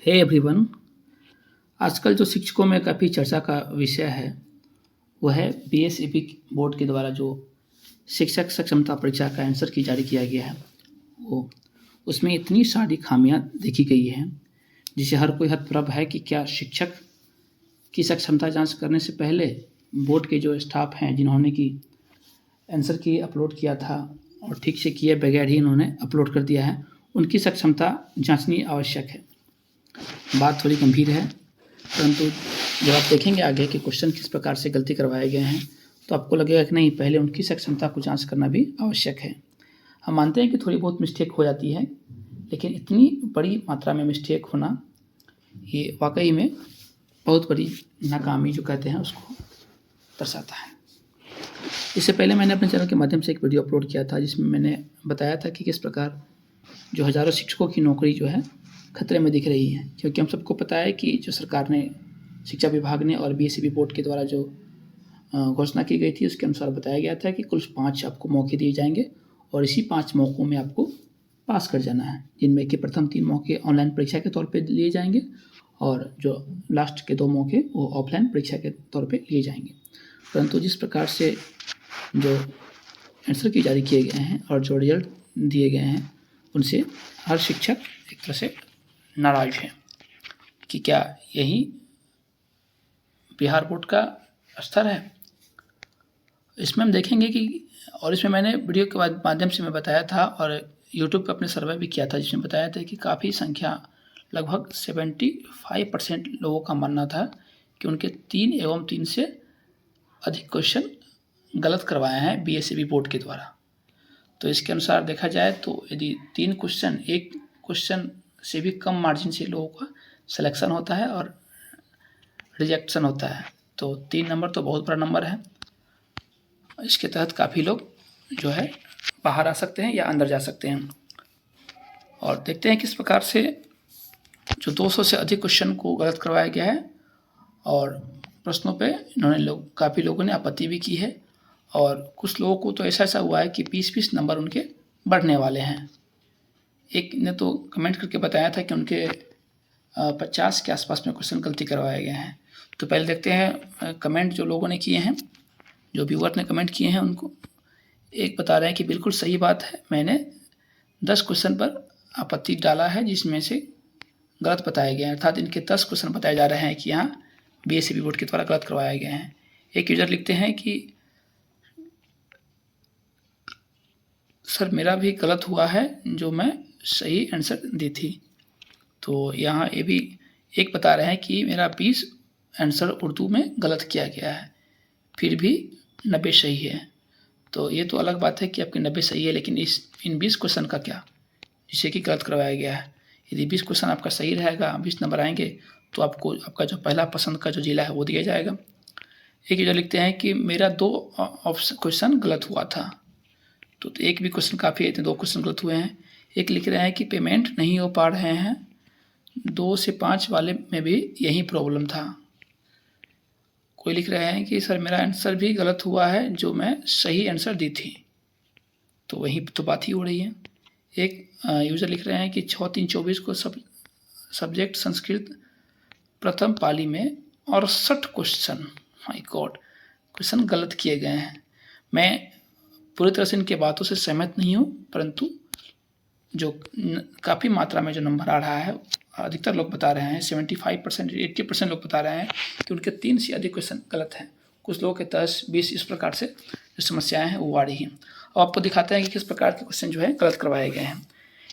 Hey everyone. आजकल जो शिक्षकों में काफ़ी चर्चा का विषय है वह है बीएसईबी बोर्ड के द्वारा जो शिक्षक सक्षमता परीक्षा का आंसर की जारी किया गया है। वो उसमें इतनी सारी खामियां देखी गई हैं जिसे हर कोई हतप्रभ है कि क्या शिक्षक की सक्षमता जांच करने से पहले बोर्ड के जो स्टाफ हैं जिन्होंने की आंसर की अपलोड किया था और ठीक से किए बगैर ही इन्होंने अपलोड कर दिया है, उनकी सक्षमता जांचनी आवश्यक है। बात थोड़ी गंभीर है, परंतु जब आप देखेंगे आगे कि क्वेश्चन किस प्रकार से गलती करवाए गए हैं तो आपको लगेगा कि नहीं, पहले उनकी सक्षमता को जांच करना भी आवश्यक है। हम मानते हैं कि थोड़ी बहुत मिस्टेक हो जाती है, लेकिन इतनी बड़ी मात्रा में मिस्टेक होना ये वाकई में बहुत बड़ी नाकामी जो कहते हैं उसको दर्शाता है। इससे पहले मैंने अपने चैनल के माध्यम से एक वीडियो अपलोड किया था जिसमें मैंने बताया था कि किस प्रकार जो हज़ारों शिक्षकों की नौकरी जो है खतरे में दिख रही है, क्योंकि हम सबको पता है कि जो सरकार ने, शिक्षा विभाग ने और बीएसईबी बोर्ड के द्वारा जो घोषणा की गई थी उसके अनुसार बताया गया था कि कुल 5 आपको मौके दिए जाएंगे और इसी 5 मौक़ों में आपको पास कर जाना है, जिनमें कि प्रथम 3 मौके ऑनलाइन परीक्षा के तौर पे लिए जाएंगे और जो लास्ट के 2 मौके वो ऑफलाइन परीक्षा के तौर पे लिए जाएंगे। परंतु जिस प्रकार से जो आंसर की जारी किए गए हैं और जो रिजल्ट दिए गए हैं उनसे हर शिक्षक एक तरह से नाराज है कि क्या यही बिहार बोर्ड का स्तर है। इसमें हम देखेंगे कि, और इसमें मैंने वीडियो के माध्यम से मैं बताया था और यूट्यूब पर अपने सर्वे भी किया था जिसमें बताया था कि काफ़ी संख्या लगभग 75% लोगों का मानना था कि उनके 3 एवं 3 से अधिक क्वेश्चन गलत करवाए हैं बीएसईबी बोर्ड के द्वारा। तो इसके अनुसार देखा जाए तो यदि 3 क्वेश्चन, एक क्वेश्चन से भी कम मार्जिन से लोगों का सिलेक्शन होता है और रिजेक्शन होता है, तो 3 नंबर तो बहुत बड़ा नंबर है। इसके तहत काफ़ी लोग जो है बाहर आ सकते हैं या अंदर जा सकते हैं। और देखते हैं किस प्रकार से जो 200 से अधिक क्वेश्चन को गलत करवाया गया है और प्रश्नों पे काफ़ी लोगों ने आपत्ति भी की है और कुछ लोगों को तो ऐसा हुआ है कि 20-20 नंबर उनके बढ़ने वाले हैं। एक ने तो कमेंट करके बताया था कि उनके 50 के आसपास में क्वेश्चन गलती करवाए गए हैं। तो पहले देखते हैं कमेंट जो लोगों ने किए हैं, जो व्यूअर ने कमेंट किए हैं उनको। एक बता रहे हैं कि बिल्कुल सही बात है, मैंने 10 क्वेश्चन पर आपत्ति डाला है जिसमें से गलत बताए गए हैं, अर्थात इनके 10 क्वेश्चन बताए जा रहे हैं कि यहाँ बीएसईबी बोर्ड के द्वारा गलत करवाए गए हैं। एक यूजर लिखते हैं कि सर मेरा भी गलत हुआ है जो मैं सही आंसर दी थी। तो यहाँ ये भी एक बता रहे हैं कि मेरा 20 आंसर उर्दू में गलत किया गया है फिर भी 90 सही है। तो ये तो अलग बात है कि आपके 90 सही है, लेकिन इन 20 क्वेश्चन का क्या जिसे कि गलत करवाया गया है। यदि 20 क्वेश्चन आपका सही रहेगा, 20 नंबर आएंगे तो आपको आपका जो पहला पसंद का जो जिला है वो दिया जाएगा। एक यूजर लिखते हैं कि मेरा 2 क्वेश्चन गलत हुआ था। तो एक भी क्वेश्चन काफ़ी है, 2 क्वेश्चन गलत हुए हैं। एक लिख रहे हैं कि पेमेंट नहीं हो पा रहे हैं, 2 से 5 वाले में भी यही प्रॉब्लम था। कोई लिख रहे हैं कि सर मेरा आंसर भी गलत हुआ है जो मैं सही आंसर दी थी। तो वही तो बात ही हो रही है। एक यूजर लिख रहे हैं कि 6-3-24 को सब्जेक्ट संस्कृत प्रथम पाली में 68 क्वेश्चन, माय गॉड, क्वेश्चन गलत किए गए हैं। मैं पूरी तरह से इनके बातों से सहमत नहीं हूँ, परंतु जो काफ़ी मात्रा में जो नंबर आ रहा है, अधिकतर लोग बता रहे हैं 75%, 80% लोग बता रहे हैं कि उनके 3 से अधिक क्वेश्चन गलत हैं। कुछ लोगों के 10-20 इस प्रकार से जो समस्याएं हैं वो आ रही हैं। अब आपको दिखाते हैं कि किस प्रकार के क्वेश्चन जो है गलत करवाए गए हैं।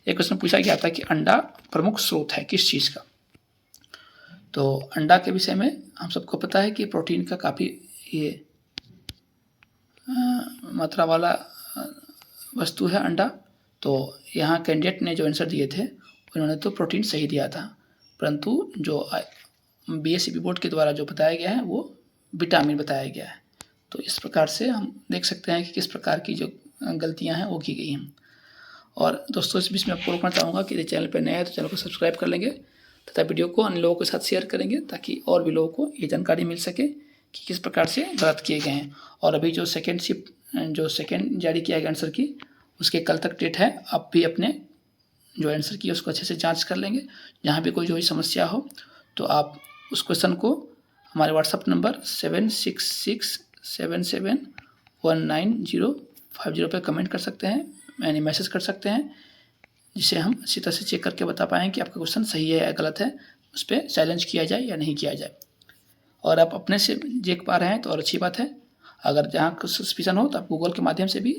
एक क्वेश्चन पूछा गया था कि अंडा प्रमुख स्रोत है किस चीज़ का। तो अंडा के विषय में हम सबको पता है कि प्रोटीन का काफ़ी ये मात्रा वाला वस्तु है अंडा। तो यहाँ कैंडिडेट ने जो आंसर दिए थे उन्होंने तो प्रोटीन सही दिया था, परंतु जो बीएसईबी बोर्ड के द्वारा जो बताया गया है वो विटामिन बताया गया है। तो इस प्रकार से हम देख सकते हैं कि किस प्रकार की जो गलतियां हैं वो की गई हैं। और दोस्तों इस बीच में आपको रोकना चाहूँगा कि यदि चैनल पर नया है तो चैनल को सब्सक्राइब कर लेंगे तथा वीडियो को अन्य लोगों के साथ शेयर करेंगे ताकि और भी लोगों को ये जानकारी मिल सके कि किस प्रकार से गलत किए गए हैं। और अभी जो सेकेंड जारी किया गया आंसर की, उसके कल तक डेट है। आप भी अपने जो आंसर किया उसको अच्छे से जांच कर लेंगे। जहाँ भी कोई जो भी समस्या हो तो आप उस क्वेश्चन को हमारे व्हाट्सअप नंबर 7667719050 पे कमेंट कर सकते हैं, यानी मैसेज कर सकते हैं, जिसे हम अच्छी तरह से चेक करके बता पाएँ कि आपका क्वेश्चन सही है या गलत है, उस पर चैलेंज किया जाए या नहीं किया जाए। और आप अपने से देख पा रहे हैं तो और अच्छी बात है। अगर जहाँ कुछ सस्पिशन हो तो आप गूगल के माध्यम से भी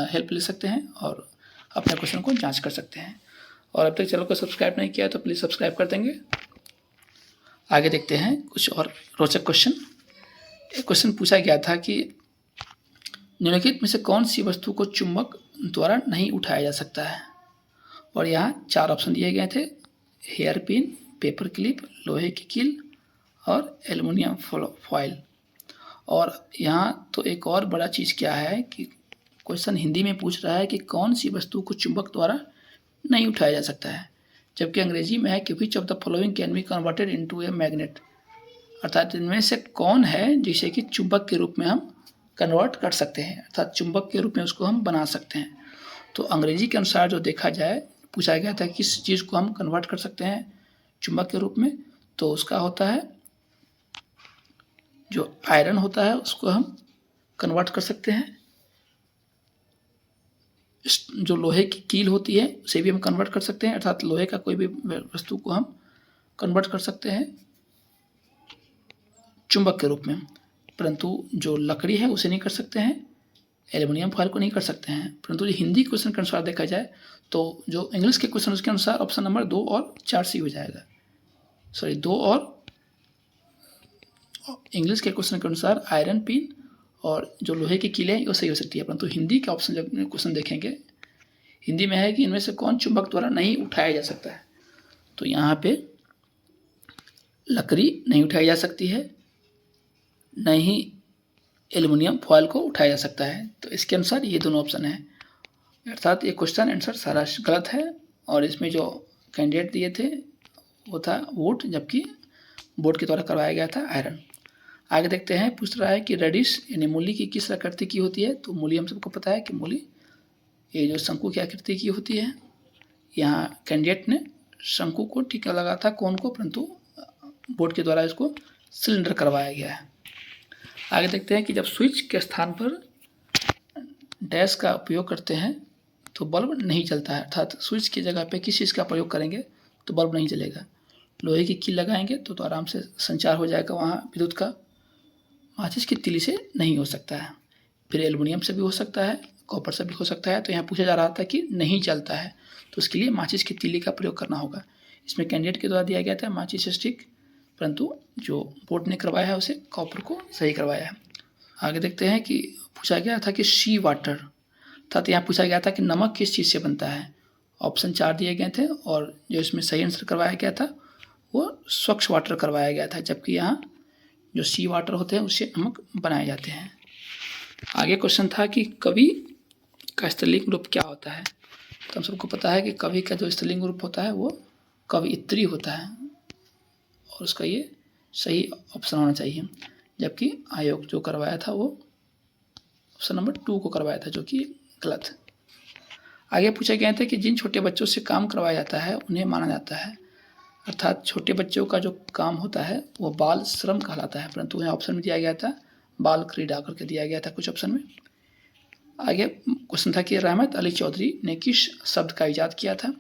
हेल्प ले सकते हैं और अपने क्वेश्चन को जांच कर सकते हैं। और अब तक चैनल को सब्सक्राइब नहीं किया है तो प्लीज़ सब्सक्राइब कर देंगे। आगे देखते हैं कुछ और रोचक क्वेश्चन। एक क्वेश्चन पूछा गया था कि निम्नलिखित में से कौन सी वस्तु को चुंबक द्वारा नहीं उठाया जा सकता है, और यहाँ 4 ऑप्शन दिए गए थे, हेयर पिन, पेपर क्लिप, लोहे की कील और एल्युमिनियम फॉयल। और यहाँ तो एक और बड़ा चीज़ क्या है कि क्वेश्चन हिंदी में पूछ रहा है कि कौन सी वस्तु को चुंबक द्वारा नहीं उठाया जा सकता है, जबकि अंग्रेजी में है कि which of the following can be converted into a magnet, अर्थात इनमें से कौन है जिसे कि चुंबक के रूप में हम कन्वर्ट कर सकते हैं, अर्थात चुंबक के रूप में उसको हम बना सकते हैं। तो अंग्रेजी के अनुसार जो देखा जाए, पूछा गया था किस चीज़ को हम कन्वर्ट कर सकते हैं चुंबक के रूप में, तो उसका होता है जो आयरन होता है उसको हम कन्वर्ट कर सकते हैं, जो लोहे की कील होती है उसे भी हम कन्वर्ट कर सकते हैं, अर्थात लोहे का कोई भी वस्तु को हम कन्वर्ट कर सकते हैं चुंबक के रूप में, परंतु जो लकड़ी है उसे नहीं कर सकते हैं, एल्युमिनियम फॉयल को नहीं कर सकते हैं। परंतु जो हिंदी क्वेश्चन के अनुसार देखा जाए तो जो इंग्लिश के क्वेश्चन उसके अनुसार ऑप्शन नंबर 2 और 4 सी हो जाएगा। सॉरी 2 और इंग्लिश के क्वेश्चन के अनुसार आयरन पिन और जो लोहे की कीलें हैं वो सही हो सकती है, परंतु हिंदी का ऑप्शन जब क्वेश्चन देखेंगे हिंदी में है कि इनमें से कौन चुंबक द्वारा नहीं उठाया जा सकता है, तो यहाँ पे लकड़ी नहीं उठाई जा सकती है, न ही एल्युमिनियम फॉयल को उठाया जा सकता है। तो इसके अनुसार ये दोनों ऑप्शन है, अर्थात ये क्वेश्चन आंसर सारा गलत है। और इसमें जो कैंडिडेट दिए थे वो था वुड, जबकि बोर्ड के द्वारा करवाया गया था आयरन। आगे देखते हैं, पूछ रहा है कि रेडिश यानी मूली की किस आकृति की होती है, तो मूली हम सबको पता है कि मूली ये जो शंकु की आकृति की होती है। यहाँ कैंडिडेट ने शंकु को टीका लगा था कोन को, परंतु बोर्ड के द्वारा इसको सिलेंडर करवाया गया है। आगे देखते हैं कि जब स्विच के स्थान पर डैश का उपयोग करते हैं तो बल्ब नहीं जलता है, अर्थात स्विच की जगह पे किस चीज़ का प्रयोग करेंगे तो बल्ब नहीं जलेगा। लोहे की कील लगाएंगे तो आराम से संचार हो जाएगा वहाँ विद्युत का, माचिस की तीली से नहीं हो सकता है। फिर एल्युमिनियम से भी हो सकता है, कॉपर से भी हो सकता है। तो यहाँ पूछा जा रहा था कि नहीं जलता है तो उसके लिए माचिस की तीली का प्रयोग करना होगा। इसमें कैंडिडेट के द्वारा दिया गया था माचिस स्टिक, परंतु जो बोर्ड ने करवाया है उसे कॉपर को सही करवाया है। आगे देखते हैं कि पूछा गया था कि सी वाटर, अर्थात यहाँ पूछा गया था कि नमक किस चीज़ से बनता है। ऑप्शन 4 दिए गए थे और जो इसमें सही आंसर करवाया गया था वो स्वच्छ वाटर करवाया गया था, जबकि यहाँ जो सी वाटर होते हैं उससे नमक बनाए जाते हैं। आगे क्वेश्चन था कि कवि का स्त्रीलिंग रूप क्या होता है, तो हम सबको पता है कि कवि का जो स्त्रीलिंग रूप होता है वो कवयित्री होता है और उसका ये सही ऑप्शन होना चाहिए, जबकि आयोग जो करवाया था वो ऑप्शन नंबर 2 को करवाया था, जो कि गलत है। आगे पूछा गया था कि जिन छोटे बच्चों से काम करवाया जाता है उन्हें माना जाता है, अर्थात छोटे बच्चों का जो काम होता है वो बाल श्रम कहलाता है, परंतु यहाँ ऑप्शन में दिया गया था बाल क्रीड़ा करके दिया गया था कुछ ऑप्शन में। आगे क्वेश्चन था कि रहमत अली चौधरी ने किस शब्द का इजाद किया था,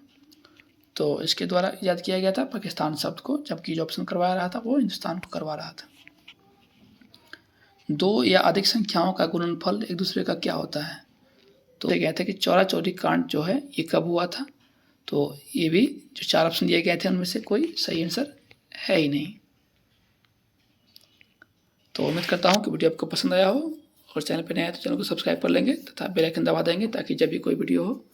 तो इसके द्वारा इजाद किया गया था पाकिस्तान शब्द को, जबकि जो ऑप्शन करवा रहा था वो हिंदुस्तान को करवा रहा था। 2 या अधिक संख्याओं का गुणनफल एक दूसरे का क्या होता है, तो गया था कि चौरा चौरी कांड जो है ये कब हुआ था, तो ये भी जो 4 ऑप्शन दिए गए थे उनमें से कोई सही आंसर है ही नहीं। तो उम्मीद करता हूँ कि वीडियो आपको पसंद आया हो, और चैनल पर नया है तो चैनल को सब्सक्राइब कर लेंगे तथा बेल आइकन दबा देंगे ताकि जब भी कोई वीडियो हो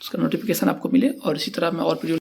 उसका नोटिफिकेशन आपको मिले। और इसी तरह मैं और वीडियो